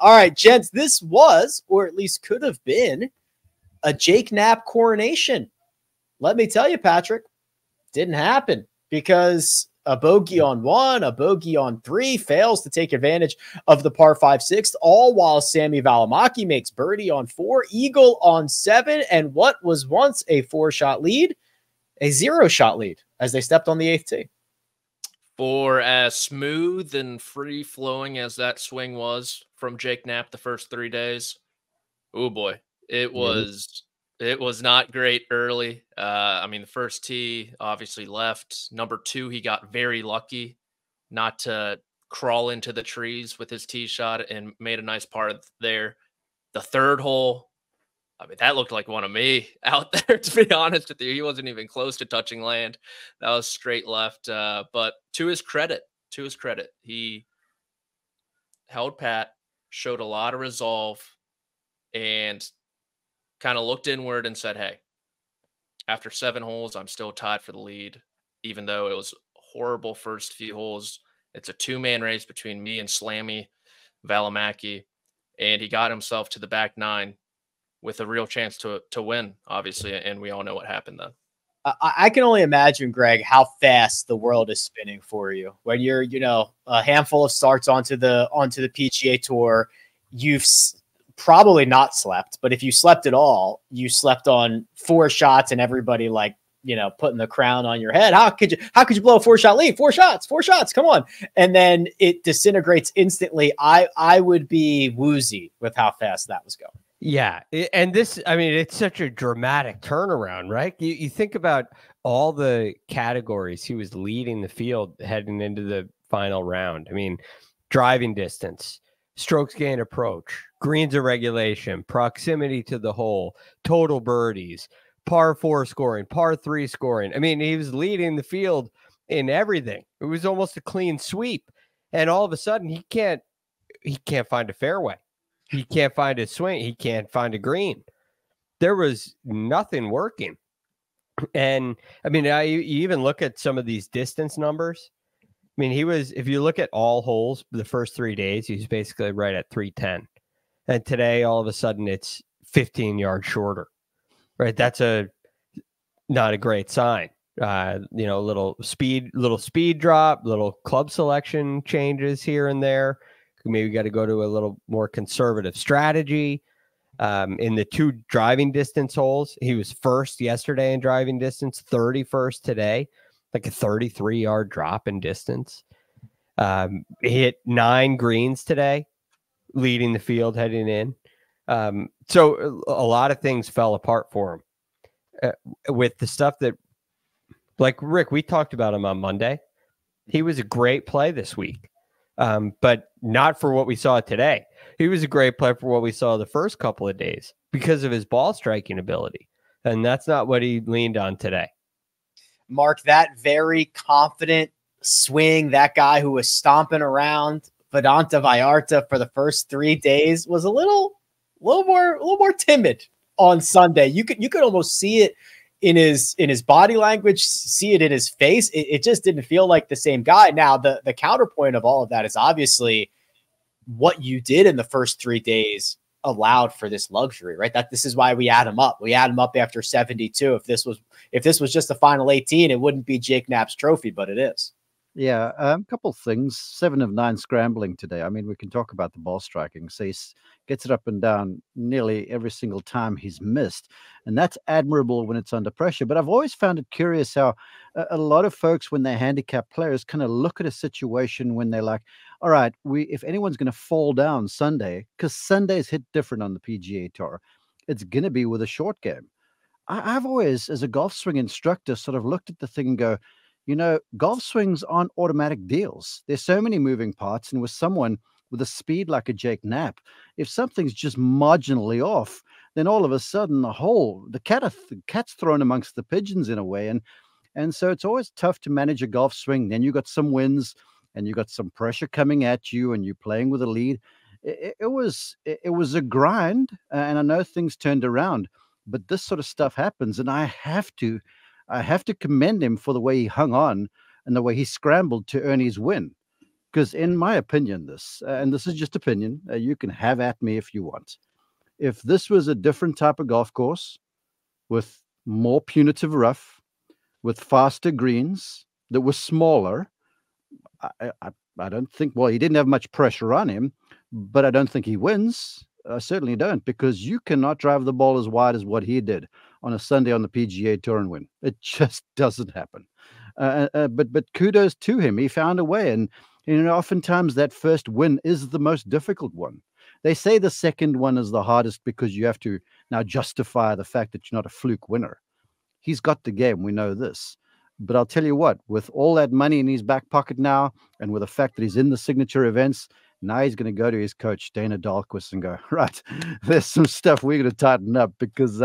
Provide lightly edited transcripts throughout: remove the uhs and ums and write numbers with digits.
All right, gents, this was, or at least could have been, a Jake Knapp coronation. Let me tell you, Patrick, didn't happen because a bogey on 1, a bogey on 3 fails to take advantage of the par 5/6, all while Sammy Valimaki makes birdie on 4, eagle on 7, and what was once a 4-shot lead, a 0-shot lead as they stepped on the 8th tee. For as smooth and free-flowing as that swing was from Jake Knapp the first 3 days, oh boy, it was not great early. I mean, the first tee obviously left. Number 2, he got very lucky not to crawl into the trees with his tee shot and made a nice par there. The third hole, I mean, that looked like one of me out there, to be honest with you. He wasn't even close to touching land. That was straight left. But to his credit, he held pat, showed a lot of resolve, and kind of looked inward and said, hey, after 7 holes, I'm still tied for the lead, even though it was horrible first few holes. It's a 2-man race between me and Slammy Valimaki, and he got himself to the back 9 with a real chance to win, obviously, and we all know what happened then. I can only imagine, Greg, how fast the world is spinning for you when you're, a handful of starts onto the PGA Tour. You've probably not slept, but if you slept at all, you slept on 4 shots and everybody putting the crown on your head. How could you blow a 4-shot lead? 4 shots. Come on. And then it disintegrates instantly. I would be woozy with how fast that was going. Yeah. And this, I mean, it's such a dramatic turnaround, right? You think about all the categories he was leading the field heading into the final round. I mean, driving distance, strokes gained approach, greens of regulation, proximity to the hole, total birdies, par 4 scoring, par 3 scoring. I mean, he was leading the field in everything. It was almost a clean sweep. And all of a sudden he can't find a fairway. He can't find a swing. He can't find a green. There was nothing working. And I mean, you even look at some of these distance numbers. I mean, if you look at all holes, the first 3 days, he was basically right at 310. And today, all of a sudden, it's 15 yards shorter, right? That's not a great sign. Little speed drop, little club selection changes here and there. Maybe got to go to a little more conservative strategy. In the 2 driving distance holes, he was first yesterday in driving distance, 31st today, like a 33-yard drop in distance. He hit 9 greens today, leading the field heading in. So a lot of things fell apart for him with the stuff that, like Rick, we talked about him on Monday. He was a great play this week. But not for what we saw today. He was a great play for what we saw the first couple of days because of his ball striking ability. And that's not what he leaned on today. Mark, that very confident swing, that guy who was stomping around Vidanta Vallarta for the first 3 days was a little more timid on Sunday. You could almost see it in his body language, see it in his face. It just didn't feel like the same guy. Now, the counterpoint of all of that is obviously what you did in the first 3 days allowed for this luxury, right? This is why we add him up. We add him up after 72. If this was just the final 18, it wouldn't be Jake Knapp's trophy, but it is. Yeah, a couple things. 7 of 9 scrambling today. I mean, we can talk about the ball striking. So he gets it up and down nearly every single time he's missed. And that's admirable when it's under pressure. But I've always found it curious how a lot of folks, when they're handicap players, kind of look at a situation when they're like, all right, if anyone's going to fall down Sunday, because Sundays hit different on the PGA Tour, it's going to be with a short game. I've always, as a golf swing instructor, sort of looked at the thing and go, golf swings aren't automatic deals. There's so many moving parts. And with someone with a speed like a Jake Knapp, if something's just marginally off, then all of a sudden the cat's thrown amongst the pigeons in a way. And so it's always tough to manage a golf swing. Then you got some wins and you got some pressure coming at you and you're playing with a lead. It was a grind. And I know things turned around, but this sort of stuff happens. And I have to commend him for the way he hung on and the way he scrambled to earn his win. Because in my opinion, and this is just opinion, you can have at me if you want. If this was a different type of golf course with more punitive rough, with faster greens that were smaller, I don't think, well, he didn't have much pressure on him, but I don't think he wins. I certainly don't, because you cannot drive the ball as wide as what he did on a Sunday on the PGA Tour and win. It just doesn't happen. But kudos to him. He found a way. And, oftentimes that first win is the most difficult one. They say the second one is the hardest because you have to now justify the fact that you're not a fluke winner. He's got the game. We know this. But I'll tell you what, with all that money in his back pocket now, and with the fact that he's in the signature events, now he's going to go to his coach, Dana Dahlquist, and go, right, there's some stuff we're going to tighten up, because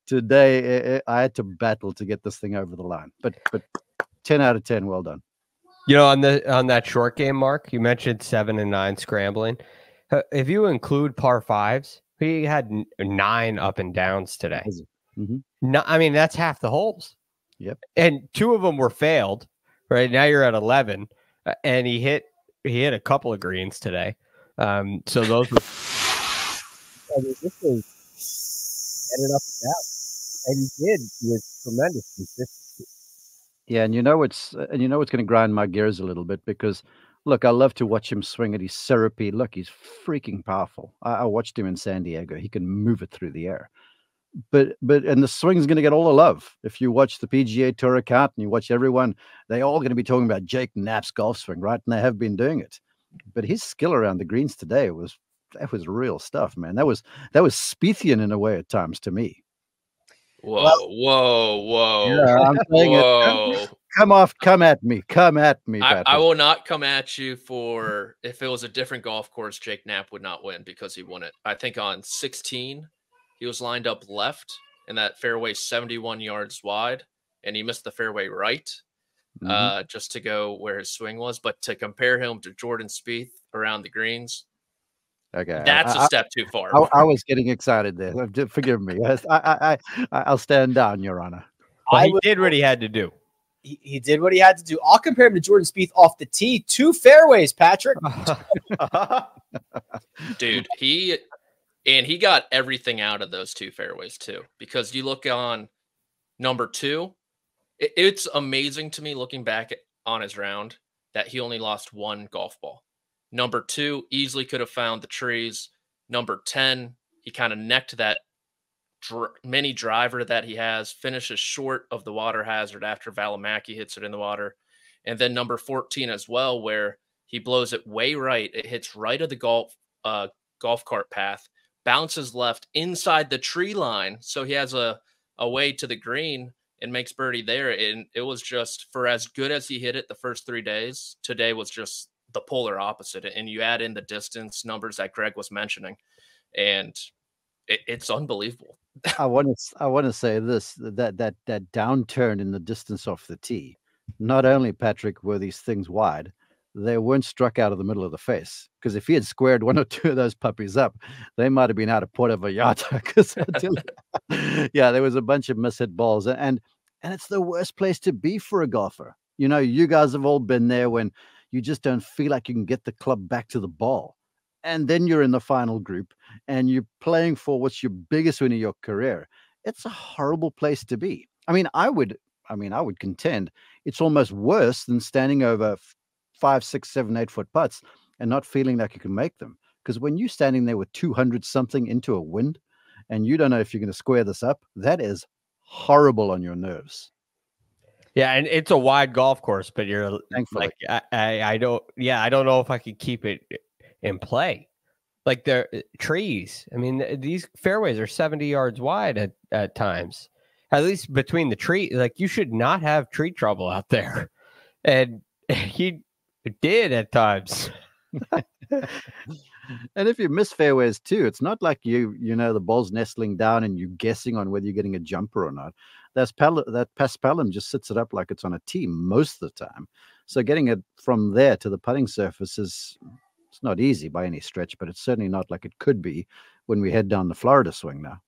today I had to battle to get this thing over the line. But 10 out of 10, well done. On that short game, Mark, you mentioned 7 and 9 scrambling. If you include par fives, he had 9 up and downs today. Mm-hmm. No, I mean, that's half the holes. Yep. And 2 of them were failed. Right now you're at 11, and he hit a couple of greens today. So those were. I mean, this was ended up and down, and he did with tremendous consistency. Yeah, and what's going to grind my gears a little bit, because look, I love to watch him swing at his syrupy. Look, he's freaking powerful. I watched him in San Diego. He can move it through the air. But the swing's going to get all the love. If you watch the PGA Tour account and you watch everyone, they're all going to be talking about Jake Knapp's golf swing, right? And they have been doing it. But his skill around the greens today was real stuff, man. That was Spiethian in a way at times to me. Whoa! Yeah, I'm saying it. Come at me, Patrick. I will not come at you for, if it was a different golf course, Jake Knapp would not win because he won it. I think on 16. He was lined up left, and that fairway 71 yards wide, and he missed the fairway right, just to go where his swing was. But to compare him to Jordan Spieth around the greens, okay, that's a step too far. I was getting excited there. Forgive me. I'll stand down, Your Honor. Well, he did what he had to do. He did what he had to do. I'll compare him to Jordan Spieth off the tee. 2 fairways, Patrick. Dude, he got everything out of those 2 fairways too, because you look on number 2, it's amazing to me looking back on his round that he only lost 1 golf ball. Number 2 easily could have found the trees. Number 10, he kind of necked that mini driver that he has, finishes short of the water hazard after Valimaki hits it in the water. And then number 14 as well, where he blows it way right. It hits right of the golf cart path, bounces left inside the tree line. So he has a way to the green and makes birdie there. And it was just, for as good as he hit it the first 3 days, today was just the polar opposite. And you add in the distance numbers that Greg was mentioning, and it's unbelievable. I want to say this, that downturn in the distance off the tee, not only, Patrick, were these things wide, they weren't struck out of the middle of the face. Because if he had squared 1 or 2 of those puppies up, they might have been out of Puerto Vallarta. Because yeah, there was a bunch of mishit balls, and it's the worst place to be for a golfer. You guys have all been there when you just don't feel like you can get the club back to the ball, and then you're in the final group and you're playing for what's your biggest win of your career. It's a horrible place to be. I would contend it's almost worse than standing over 5, 6, 7, 8 foot putts and not feeling like you can make them. Because when you're standing there with 200 something into a wind and you don't know if you're going to square this up, that is horrible on your nerves. Yeah, and it's a wide golf course, but you're Thankfully. like, I don't know if I could keep it in play. Like the trees. I mean, these fairways are 70 yards wide at times, at least between the tree. Like, you should not have tree trouble out there. And he did at times. And if you miss fairways too, it's not like the ball's nestling down and you're guessing on whether you're getting a jumper or not. That Paspalum just sits it up like it's on a tee most of the time. So getting it from there to the putting surface it's not easy by any stretch, but it's certainly not like it could be when we head down the Florida swing now.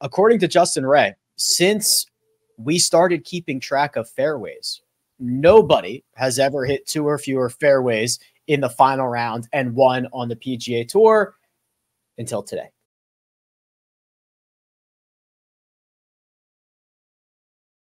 According to Justin Ray, since we started keeping track of fairways, nobody has ever hit 2 or fewer fairways in the final round and won on the PGA Tour until today.